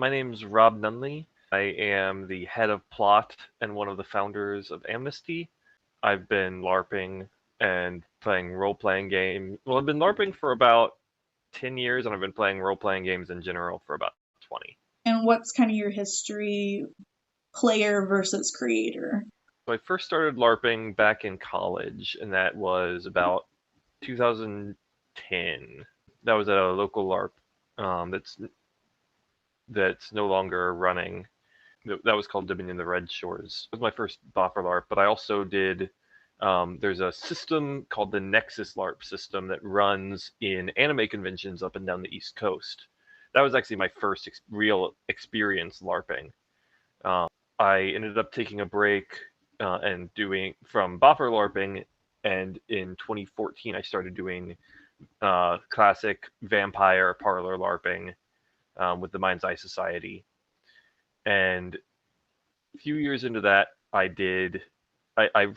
My name's Rob Nunley. I am the head of plot and one of the founders of Amnesty. I've been LARPing and playing role-playing games. Well, I've been LARPing for about 10 years, and I've been playing role-playing games in general for about 20. And what's kind of your history, player versus creator? So I first started LARPing back in college, and that was about 2010. That was at a local LARP that's no longer running. That was called Dominion the Red Shores. It was my first Boffer LARP, but I also did. There's a system called the Nexus LARP system that runs in anime conventions up and down the East Coast. That was actually my first real experience LARPing. I ended up taking a break and doing from Boffer LARPing, and in 2014 I started doing classic vampire parlor LARPing with the Mind's Eye Society. And a few years into that, I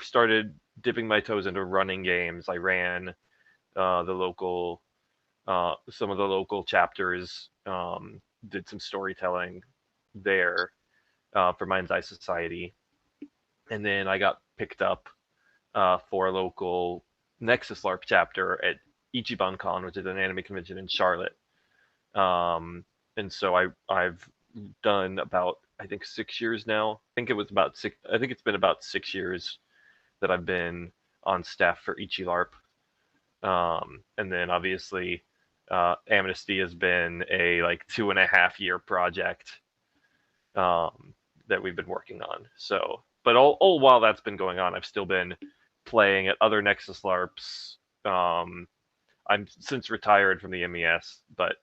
started dipping my toes into running games. I ran some of the local chapters, did some storytelling there for Mind's Eye Society. And then I got picked up for a local Nexus LARP chapter at Ichiban Con, which is an anime convention in Charlotte. And so I've done about, I think, 6 years now. I think it's been about 6 years that I've been on staff for Ichi-LARP. And then obviously Amnesty has been a like 2.5 year project that we've been working on. So, but all while that's been going on, I've still been playing at other Nexus LARPs. I'm since retired from the MES, but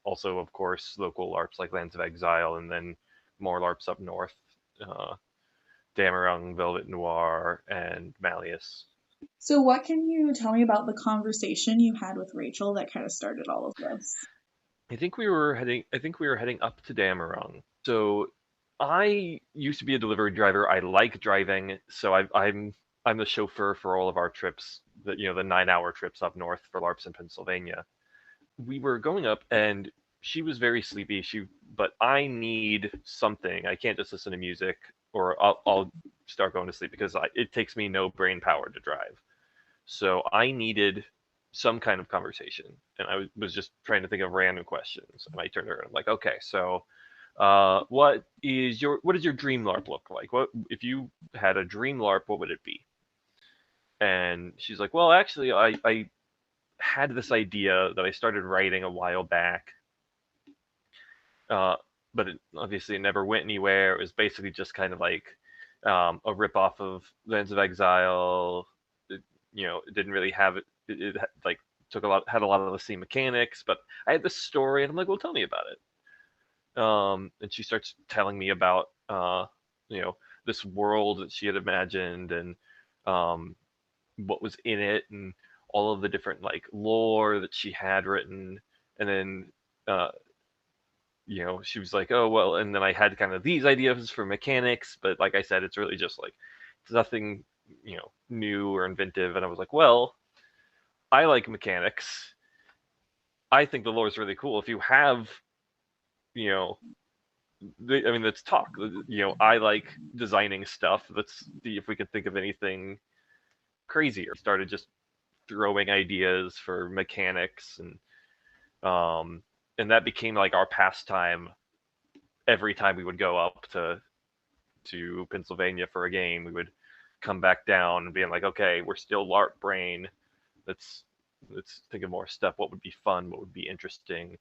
also, of course, local LARPs like Lands of Exile, and then more LARPs up north, Damarung, Velvet Noir, and Malleus. So, what can you tell me about the conversation you had with Rachel that kind of started all of this? I think we were heading up to Damarung. So I used to be a delivery driver. I like driving, so I'm the chauffeur for all of our trips. The 9-hour trips up north for LARPs in Pennsylvania. We were going up, and she was very sleepy. But I need something. I can't just listen to music, or I'll start going to sleep because it takes me no brain power to drive. So I needed some kind of conversation, and I was just trying to think of random questions. And I turned to her and I'm like, okay, so what does your dream LARP look like? What if you had a dream LARP? What would it be? And she's like, well, actually, I had this idea that I started writing a while back, but obviously it never went anywhere. It was basically just kind of like a rip off of Lands of Exile. It didn't really have it. It like had a lot of the same mechanics, but I had this story, and I'm like, well, tell me about it. And she starts telling me about this world that she had imagined, and what was in it, and all of the different like lore that she had written. And then she was like, oh well, and then I had kind of these ideas for mechanics, but like I said, it's really just like it's nothing new or inventive. And I was like, well, I like mechanics. I think the lore is really cool. If you have let's talk. I like designing stuff. Let's see if we can think of anything crazier. Started just throwing ideas for mechanics, and that became like our pastime. Every time we would go up to Pennsylvania for a game, we would come back down and being like, okay, we're still LARP brain. Let's think of more stuff. What would be fun? What would be interesting?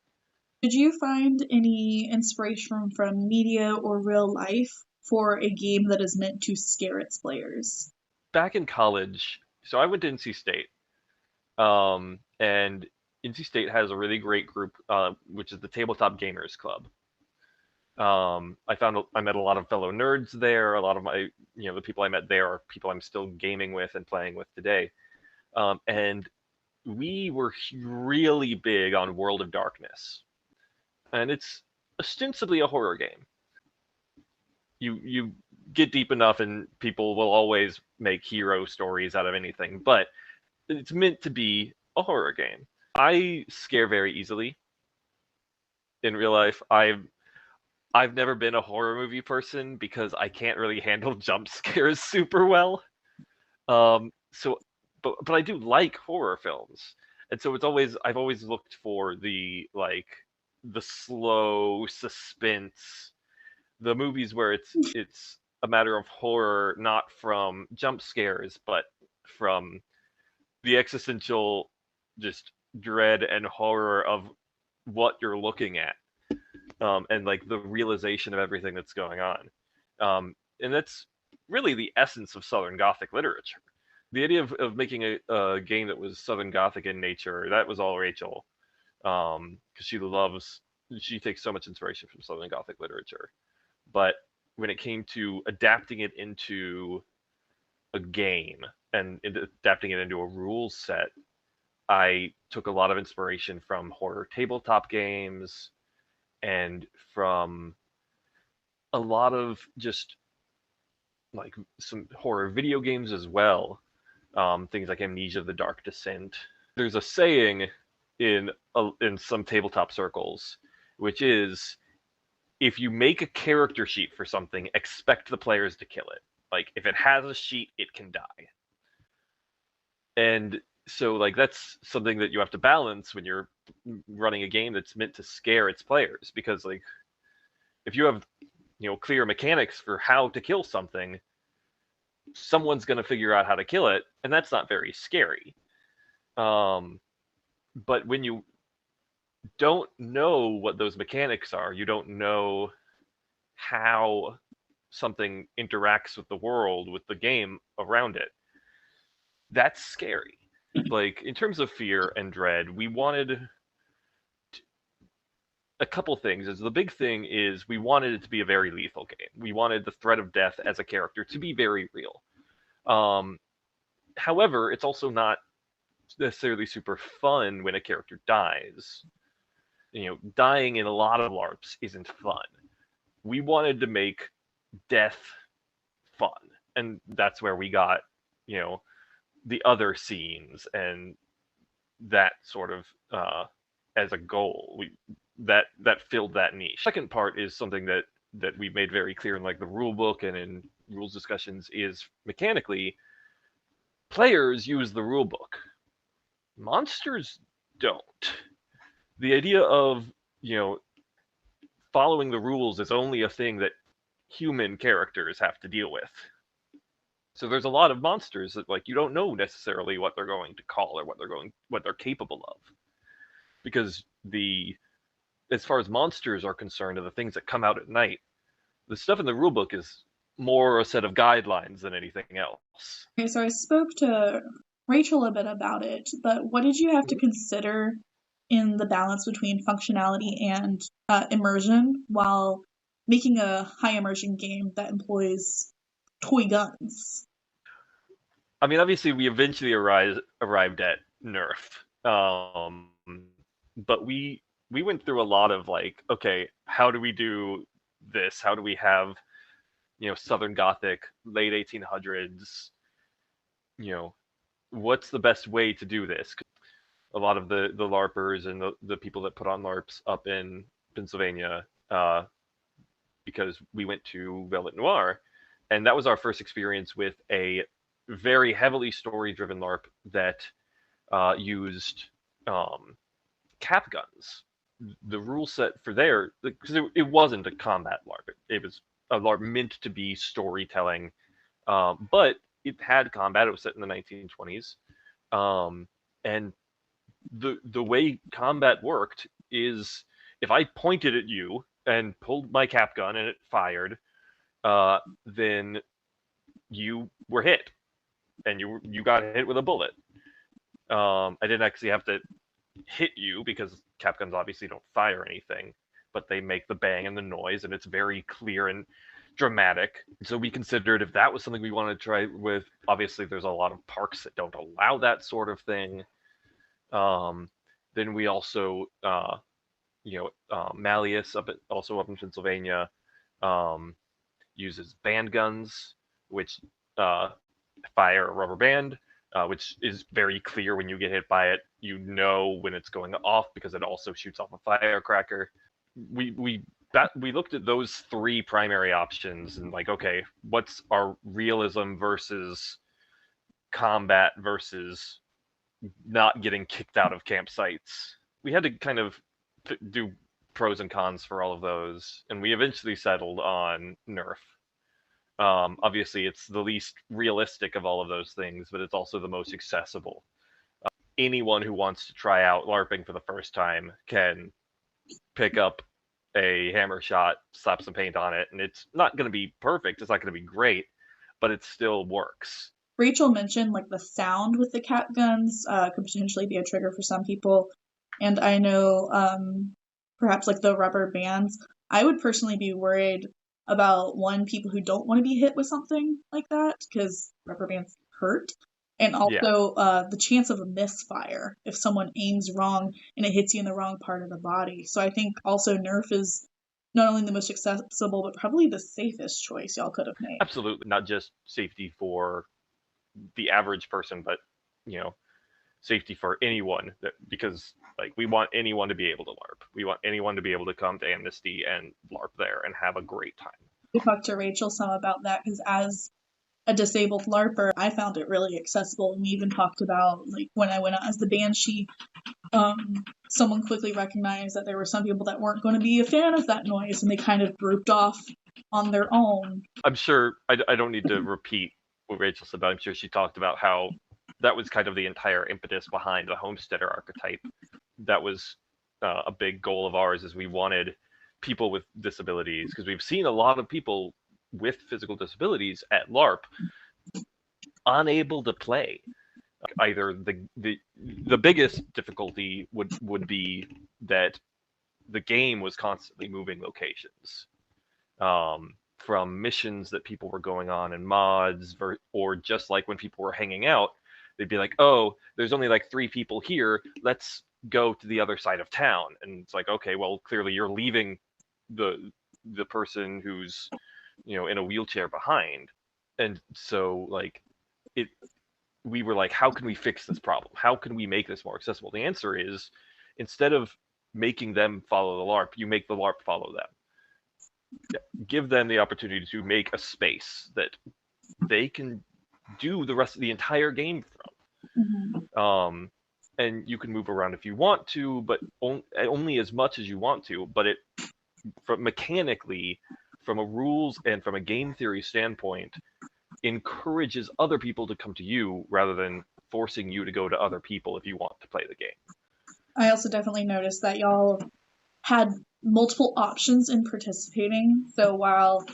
Did you find any inspiration from media or real life for a game that is meant to scare its players? Back in college, so I went to NC State, and NC State has a really great group, which is the Tabletop Gamers Club. I met a lot of fellow nerds there. A lot of the people I met there are people I'm still gaming with and playing with today. And we were really big on World of Darkness, and it's ostensibly a horror game. You get deep enough, and people will always make hero stories out of anything, but it's meant to be a horror game. I scare very easily in real life. I've never been a horror movie person because I can't really handle jump scares super well. So, but I do like horror films, and so I've always looked for the slow suspense, the movies where it's a matter of horror, not from jump scares, but from the existential just dread and horror of what you're looking at, and like the realization of everything that's going on. And that's really the essence of Southern Gothic literature. The idea of making a game that was Southern Gothic in nature, that was all Rachel, because she takes so much inspiration from Southern Gothic literature. But when it came to adapting it into a game and adapting it into a rules set, I took a lot of inspiration from horror tabletop games and from a lot of just like some horror video games as well. Things like Amnesia: The Dark Descent. There's a saying in some tabletop circles, which is if you make a character sheet for something, expect the players to kill it. Like if it has a sheet, it can die. And so like that's something that you have to balance when you're running a game that's meant to scare its players, because like if you have clear mechanics for how to kill something, someone's going to figure out how to kill it, and that's not very scary. But when you don't know what those mechanics are, you don't know how something interacts with the world, with the game around it, that's scary. Like in terms of fear and dread, we wanted a couple things. Is the big thing is we wanted it to be a very lethal game. We wanted the threat of death as a character to be very real. However, it's also not necessarily super fun when a character dies. Dying in a lot of LARPs isn't fun. We wanted to make death fun, and that's where we got, the other scenes and that sort of as a goal. That filled that niche. Second part is something that we made very clear in like the rule book and in rules discussions is mechanically players use the rule book. Monsters don't. The idea of, following the rules is only a thing that human characters have to deal with. So there's a lot of monsters that like you don't know necessarily what they're going to call or what they're capable of. Because as far as monsters are concerned and the things that come out at night, the stuff in the rulebook is more a set of guidelines than anything else. Okay, so I spoke to Rachel a bit about it, but what did you have to consider in the balance between functionality and immersion while making a high immersion game that employs toy guns? I mean, obviously, we eventually arrived at Nerf, but we went through a lot of like, okay, how do we do this? How do we have Southern Gothic, late 1800s? What's the best way to do this? A lot of the LARPers and the people that put on LARPs up in Pennsylvania, because we went to Velvet Noir, and that was our first experience with a very heavily story-driven LARP that used cap guns. The rule set for there, because it wasn't a combat LARP, it was a LARP meant to be storytelling, but it had combat. It was set in the 1920s, and the way combat worked is if I pointed at you and pulled my cap gun and it fired, then you were hit, and you got hit with a bullet. I didn't actually have to hit you because cap guns obviously don't fire anything, but they make the bang and the noise, and it's very clear and dramatic. So we considered if that was something we wanted to try with. Obviously, there's a lot of parks that don't allow that sort of thing. Then we also, Malleus also up in Pennsylvania, uses band guns, which fire a rubber band, which is very clear when you get hit by it. You know when it's going off because it also shoots off a firecracker. We that we looked at those three primary options and like, okay, what's our realism versus combat versus not getting kicked out of campsites. We had to kind of do pros and cons for all of those, and we eventually settled on Nerf. Obviously, it's the least realistic of all of those things, but it's also the most accessible. Anyone who wants to try out LARPing for the first time can pick up a hammer shot, slap some paint on it, and it's not going to be perfect. It's not going to be great, but it still works. Rachel mentioned like the sound with the cat guns could potentially be a trigger for some people, and I know perhaps like the rubber bands. I would personally be worried about people who don't want to be hit with something like that because rubber bands hurt, and also the chance of a misfire if someone aims wrong and it hits you in the wrong part of the body. So I think also Nerf is not only the most accessible but probably the safest choice y'all could have made. Absolutely, not just safety for the average person, but safety for anyone, because like we want anyone to be able to LARP. We want anyone to be able to come to Amnesty and LARP there and have a great time. We talked to Rachel some about that because as a disabled LARPer, I found it really accessible, and we even talked about like when I went out as the Banshee, someone quickly recognized that there were some people that weren't going to be a fan of that noise, and they kind of grouped off on their own. I'm sure I don't need to repeat what Rachel said, but I'm sure she talked about how that was kind of the entire impetus behind the homesteader archetype. That was a big goal of ours, is we wanted people with disabilities, because we've seen a lot of people with physical disabilities at LARP unable to play. Either the biggest difficulty would be that the game was constantly moving locations. From missions that people were going on in mods, or just like when people were hanging out, they'd be like, oh, there's only like 3 people here, let's go to the other side of town. And it's like, okay, well, clearly you're leaving the person who's in a wheelchair behind. And so like we were like, how can we fix this problem? How can we make this more accessible? The answer is, instead of making them follow the LARP, you make the LARP follow them. Give them the opportunity to make a space that they can do the rest of the entire game from. Mm-hmm. And you can move around if you want to, but only as much as you want to. But mechanically, from a rules and from a game theory standpoint, encourages other people to come to you rather than forcing you to go to other people if you want to play the game. I also definitely noticed that y'all had multiple options in participating. So while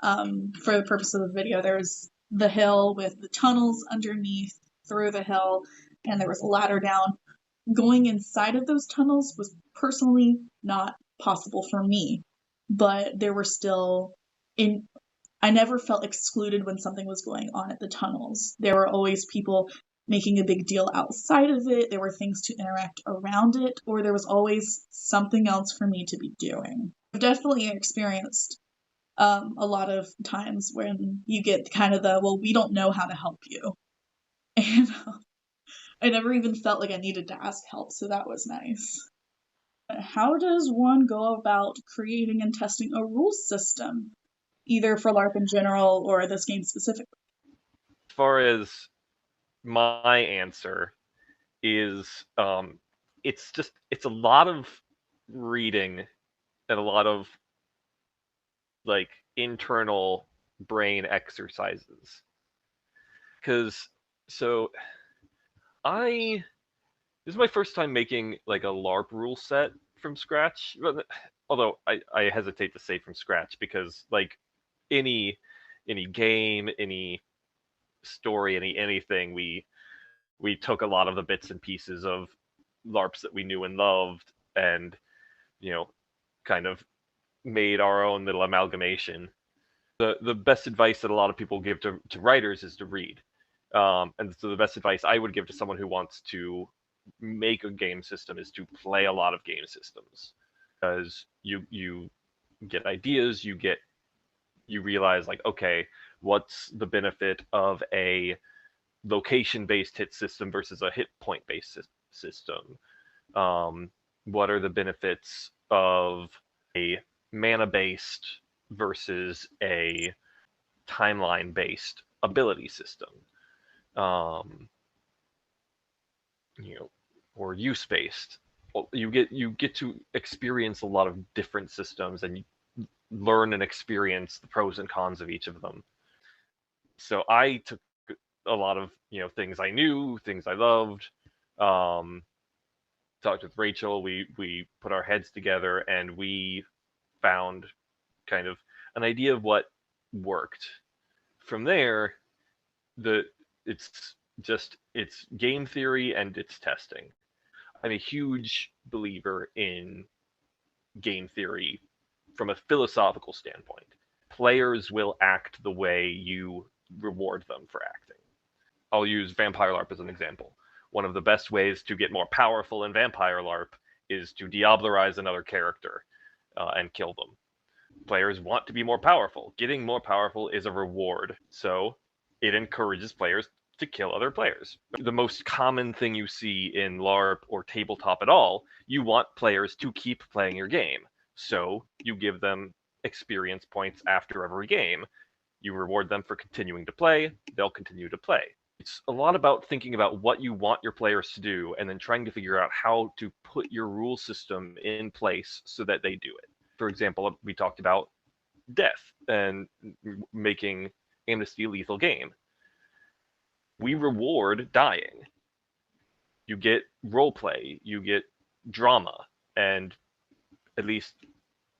for the purpose of the video, there's the hill with the tunnels underneath through the hill, and there was a ladder down. Going inside of those tunnels was personally not possible for me, but there were still I never felt excluded when something was going on at the tunnels. There were always people making a big deal outside of it. There were things to interact around it, or there was always something else for me to be doing. I've definitely experienced a lot of times when you get kind of the, well, we don't know how to help you. And I never even felt like I needed to ask help, so that was nice. How does one go about creating and testing a rules system, either for LARP in general or this game specifically? As far as my answer is, it's a lot of reading and a lot of like internal brain exercises. Because this is my first time making like a LARP rule set from scratch. Although I hesitate to say from scratch, because like any game, any story, anything, we took a lot of the bits and pieces of LARPs that we knew and loved, and kind of made our own little amalgamation. The best advice that a lot of people give to writers is to read. And so the best advice I would give to someone who wants to make a game system is to play a lot of game systems, because you get ideas, you realize like, okay, what's the benefit of a location-based hit system versus a hit point-based system? What are the benefits of a mana-based versus a timeline-based ability system, um, or use-based. You get to experience a lot of different systems, and you learn and experience the pros and cons of each of them. So I took a lot of things I knew, things I loved. Talked with Rachel. We put our heads together and we found kind of an idea of what worked. From there, it's game theory and it's testing. I'm a huge believer in game theory from a philosophical standpoint. Players will act the way you reward them for acting. I'll use Vampire LARP as an example. One of the best ways to get more powerful in Vampire LARP is to diablerize another character and kill them. Players want to be more powerful. Getting more powerful is a reward, so it encourages players to kill other players. The most common thing you see in LARP or tabletop at all, you want players to keep playing your game. So you give them experience points after every game. You reward them for continuing to play, they'll continue to play. It's a lot about thinking about what you want your players to do and then trying to figure out how to put your rule system in place so that they do it. For example, we talked about death and making Amnesty a lethal game. We reward dying. You get roleplay, you get drama, and at least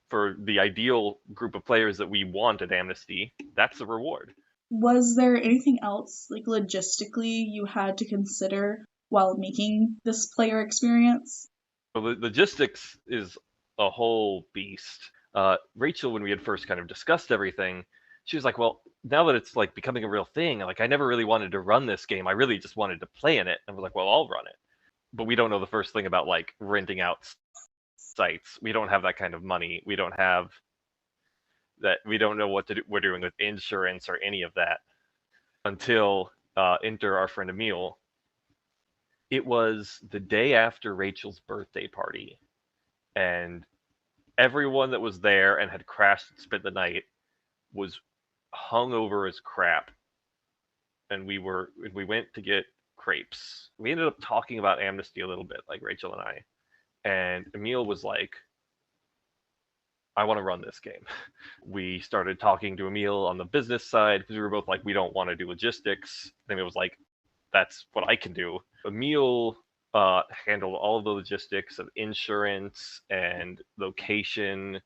for the ideal group of players that we want at Amnesty, that's a reward. Was there anything else, like logistically, you had to consider while making this player experience? Well, the logistics is a whole beast. Rachel, when we had first kind of discussed everything, she was like, well, now that it's like becoming a real thing, like I never really wanted to run this game. I really just wanted to play in it. And I was like, well, I'll run it. But we don't know the first thing about like renting out sites. We don't have that kind of money. We don't have that. We don't know what we're doing with insurance or any of that until enter our friend Emil. It was the day after Rachel's birthday party, and everyone that was there and had crashed and spent the night was hungover as crap. And we went to get crepes. We ended up talking about Amnesty a little bit, like Rachel and I. And Emil was like, I want to run this game. We started talking to Emil on the business side because we were both like, we don't want to do logistics. And it was like, that's what I can do. Emil handled all of the logistics of insurance and location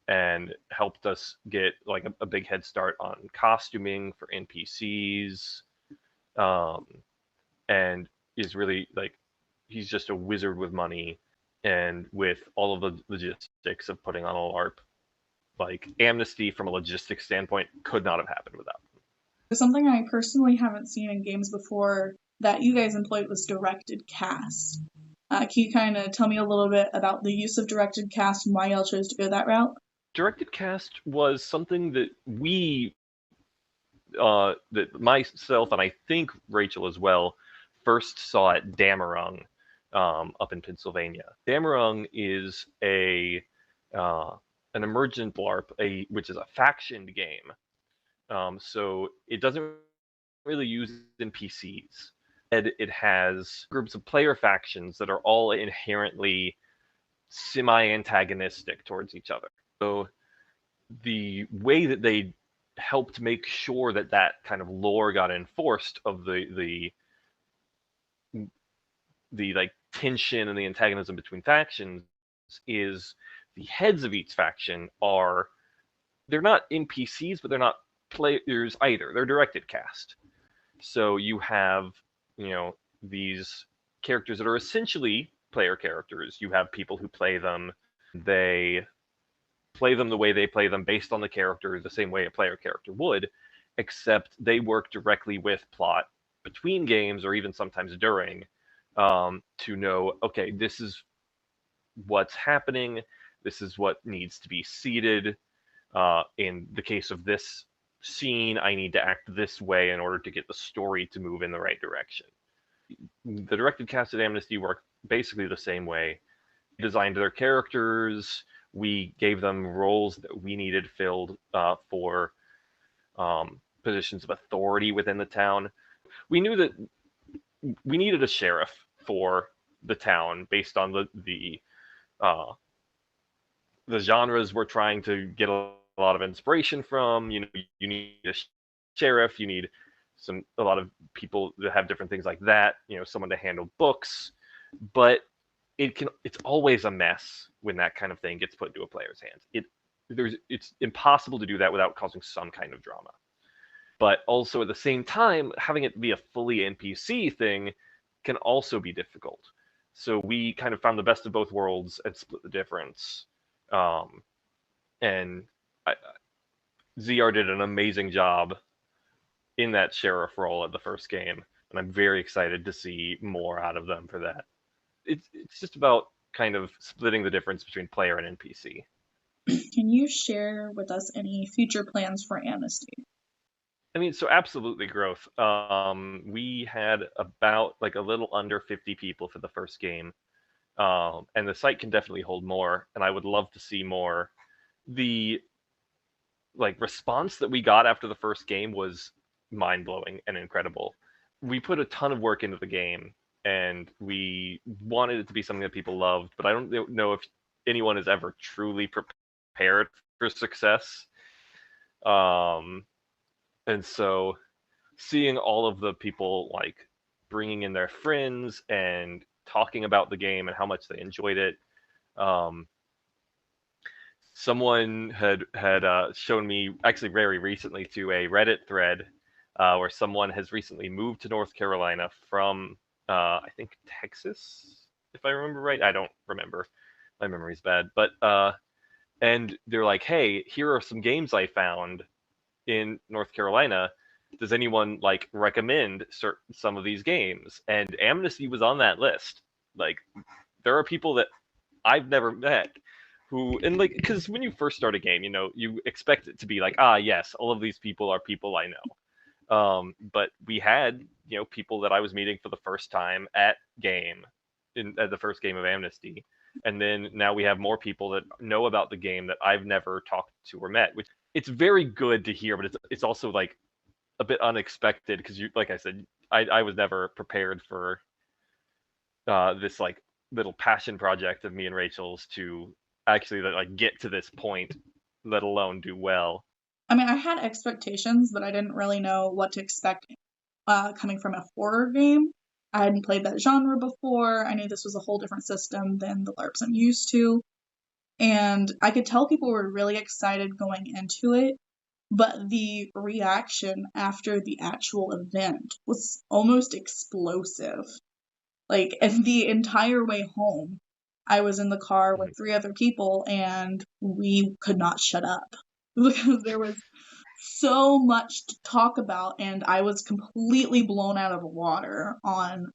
and helped us get like a big head start on costuming for NPCs. And is really like, he's just a wizard with money and with all of the logistics of putting on a LARP. Like Amnesty from a logistics standpoint could not have happened without him. Something I personally haven't seen in games before that you guys employed was directed cast. Can you kind of tell me a little bit about the use of directed cast and why y'all chose to go that route? Directed cast was something that that myself and I think Rachel as well first saw at Damarung up in Pennsylvania. Damarung is an emergent LARP, which is a factioned game. So it doesn't really use NPCs. It has groups of player factions that are all inherently semi-antagonistic towards each other. So the way that they helped make sure that that kind of lore got enforced of the like tension and the antagonism between factions is the heads of each faction they're not NPCs, but they're not players either. They're directed cast. So you have, these characters that are essentially player characters. You have people who play them. They play them the way they play them based on the character, the same way a player character would, except they work directly with plot between games or even sometimes during to know, okay, this is what's happening. This is what needs to be seeded. In the case of this scene, I need to act this way in order to get the story to move in the right direction. The directed cast at Amnesty worked basically the same way. Designed their characters. We gave them roles that we needed filled for positions of authority within the town. We knew that we needed a sheriff for the town based on uh, the genres we're trying to get a lot of inspiration from. You know, you need a sheriff, you need a lot of people that have different things like that. You know, someone to handle books, but it's always a mess when that kind of thing gets put into a player's hands. It's impossible to do that without causing some kind of drama. But also at the same time, having it be a fully NPC thing can also be difficult. So we kind of found the best of both worlds and split the difference. And ZR did an amazing job in that sheriff role at the first game, and I'm very excited to see more out of them for that. It's just about kind of splitting the difference between player and NPC. Can you share with us any future plans for Amnesty? I mean, so absolutely growth. We had about like a little under 50 people for the first game, and the site can definitely hold more. And I would love to see more. The like response that we got after the first game was mind blowing and incredible. We put a ton of work into the game, and we wanted it to be something that people loved. But I don't know if anyone is ever truly prepared for success. And so seeing all of the people like bringing in their friends and talking about the game and how much they enjoyed it. Someone had shown me actually very recently to a Reddit thread where someone has recently moved to North Carolina from I think Texas, if I remember right. I don't remember. My memory's bad. But and they're like, hey, here are some games I found in North Carolina. Does anyone like recommend some of these games? And Amnesty was on that list. Like, there are people that I've never met who, and like, because when you first start a game, you know, you expect it to be like, ah, yes, all of these people are people I know. But we had, you know, people that I was meeting for the first time at the first game of Amnesty. And then now we have more people that know about the game that I've never talked to or met, which it's very good to hear, but it's also like a bit unexpected because you, like I said, I was never prepared for this like little passion project of me and Rachel's to actually like get to this point, let alone do well. I mean, I had expectations, but I didn't really know what to expect coming from a horror game. I hadn't played that genre before. I knew this was a whole different system than the LARPs I'm used to. And I could tell people were really excited going into it, but the reaction after the actual event was almost explosive. Like, and the entire way home, I was in the car with 3 other people and we could not shut up because there was so much to talk about and I was completely blown out of the water on,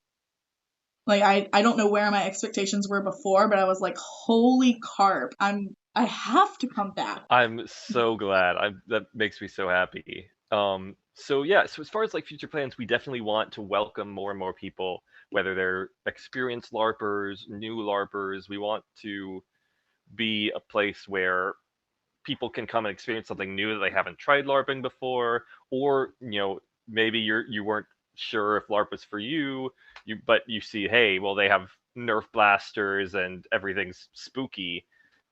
like, I don't know where my expectations were before, but I was like, holy carp, I have to come back. I'm so glad. That makes me so happy. So yeah, so as far as like future plans, we definitely want to welcome more and more people, whether they're experienced LARPers, new LARPers. We want to be a place where people can come and experience something new that they haven't tried LARPing before, or you know, maybe you weren't sure if LARP was for you, but you see, hey, well, they have Nerf blasters and everything's spooky.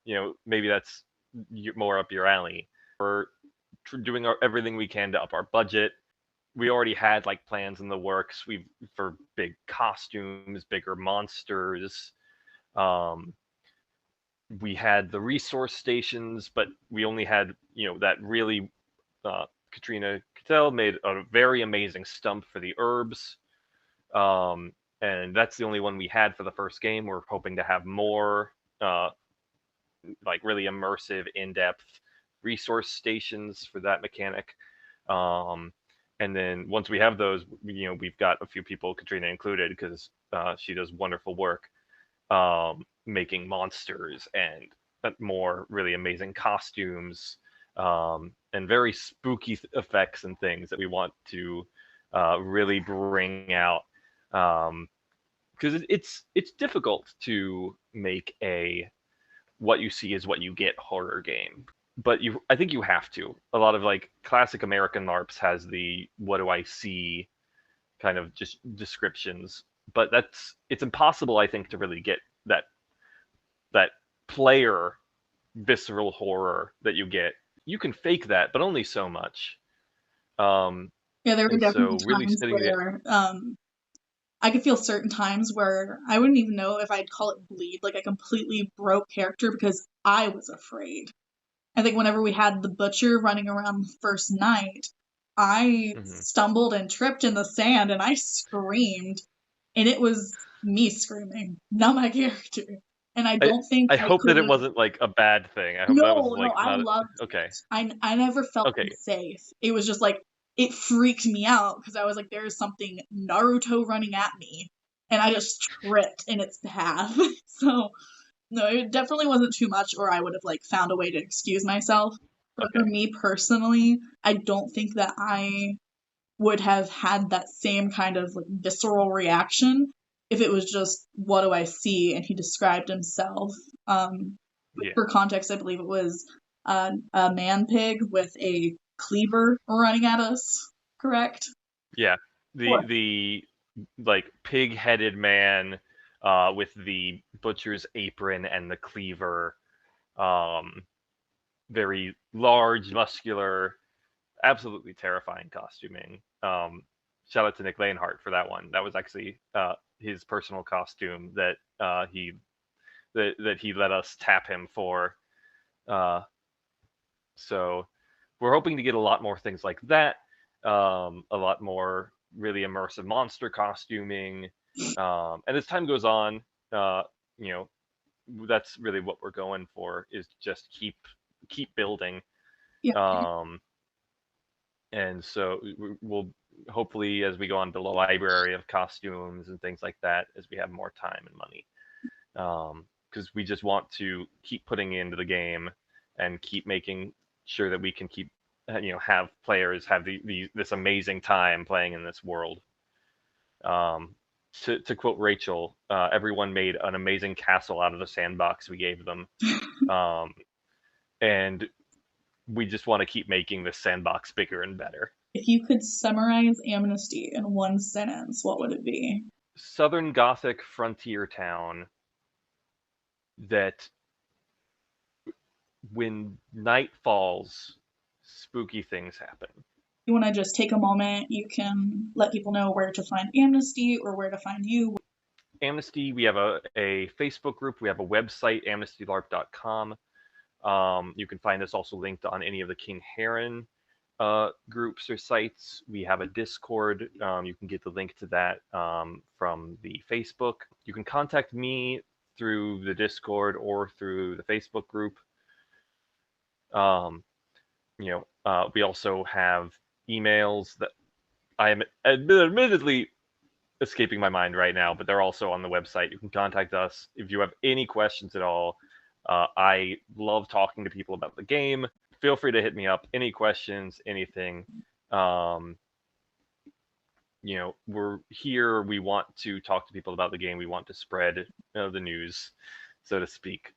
You know, maybe that's more up your alley. We're doing everything we can to up our budget. We already had like plans in the works. For big costumes, bigger monsters. Um, we had the resource stations, but we only had, you know, that really Katrina Cattell made a very amazing stump for the herbs. And that's the only one we had for the first game. We're hoping to have more like really immersive, in-depth resource stations for that mechanic. And then once we have those, you know, we've got a few people, Katrina included, because she does wonderful work making monsters and more really amazing costumes and very spooky effects and things that we want to really bring out. Because it's difficult to make a what you see is what you get horror game. But I think you have to. A lot of like classic American LARPs has the what do I see kind of just descriptions, but it's impossible, I think, to really get that player visceral horror that you get. You can fake that, but only so much. Yeah, there were And definitely so really times sitting there, where I could feel certain times where I wouldn't even know if I'd call it bleed. Like I completely broke character because I was afraid. I think whenever we had the butcher running around the first night, I mhm. stumbled and tripped in the sand and I screamed. And it was me screaming, not my character. And I I don't think I I hope could that it have. wasn't like a bad thing. I hope that was No, no, like I not loved okay. it. I never felt Okay, unsafe. It was just like, it freaked me out because I was like, there is something Naruto running at me. And I just tripped in its path. So, no, it definitely wasn't too much, or I would have like found a way to excuse myself. But for okay, me personally, I don't think that I would have had that same kind of like visceral reaction if it was just what do I see and he described himself. yeah, For context, I believe it was a man pig with a cleaver running at us. Correct? yeah. What? The like pig-headed man with the butcher's apron and the cleaver, um, very large, muscular, absolutely terrifying costuming. Shout out to Nick Lanehart for that one. That was actually his personal costume that he let us tap him for. Uh, so we're hoping to get a lot more things like that. A lot more really immersive monster costuming. And as time goes on, uh, you know, that's really what we're going for is just keep building. Yeah. Um, and so we'll hopefully as we go on build a library of costumes and things like that as we have more time and money, because we just want to keep putting into the game and keep making sure that we can keep have players have this amazing time playing in this world. um, to quote Rachel, everyone made an amazing castle out of the sandbox we gave them, um, and we just want to keep making this sandbox bigger and better. If you could summarize Amnesty in one sentence, what would it be? Southern Gothic frontier town that when night falls, spooky things happen. You want to just take a moment, you can let people know where to find Amnesty or where to find you. Amnesty, we have a Facebook group, we have a website, amnestylarp.com. You can find us also linked on any of the King Heron groups or sites. We have a Discord. You can get the link to that from the Facebook. You can contact me through the Discord or through the Facebook group. We also have emails that I am admittedly escaping my mind right now, but they're also on the website. You can contact us if you have any questions at all. I love talking to people about the game. Feel free to hit me up. Any questions, anything. Um, we're here. We want to talk to people about the game. We want to spread the news, so to speak.